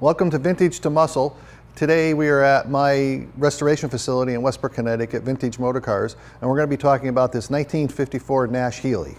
Welcome to Vintage to Muscle. Today we are at my restoration facility in Westport, Connecticut, Vintage Motor Cars, and we're going to be talking about this 1954 Nash-Healey.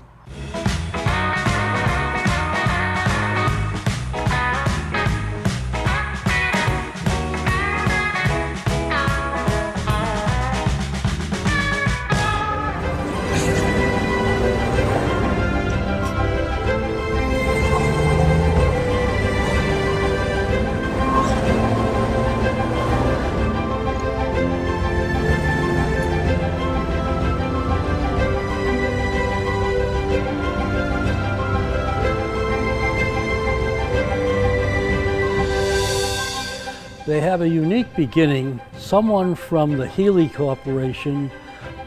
They have a unique beginning. Someone from the Healey Corporation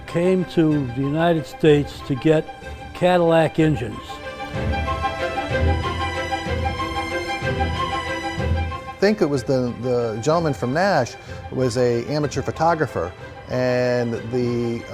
came to the United States to get Cadillac engines. I think it was the gentleman from Nash was an amateur photographer, and the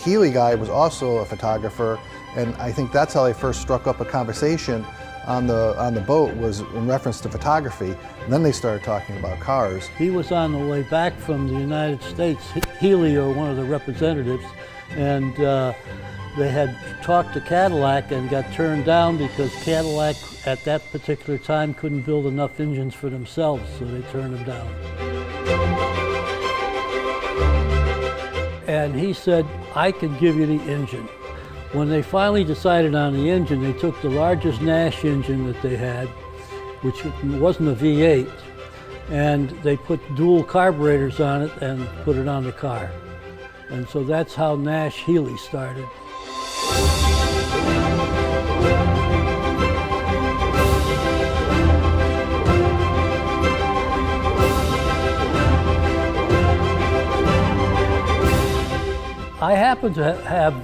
Healey guy was also a photographer, and I think that's how they first struck up a conversation on the boat, was in reference to photography. And then they started talking about cars. He was on the way back from the United States, Healey or one of the representatives, and they had talked to Cadillac and got turned down because Cadillac at that particular time couldn't build enough engines for themselves, so they turned them down. And he said, I can give you the engine. When they finally decided on the engine, they took the largest Nash engine that they had, which wasn't a V8, and they put dual carburetors on it and put it on the car. And so that's how Nash-Healey started. I happen to have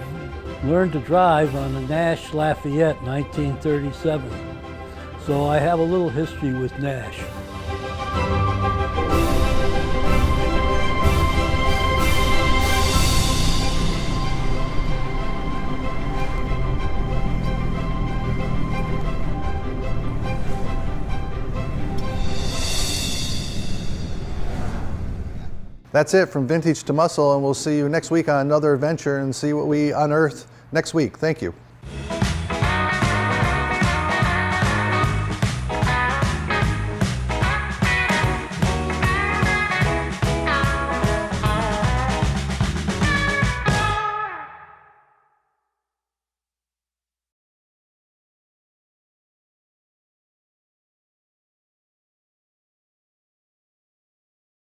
learned to drive on a Nash Lafayette 1937. So I have a little history with Nash. That's it from Vintage to Muscle, and we'll see you next week on another adventure and see what we unearth next week. Thank you.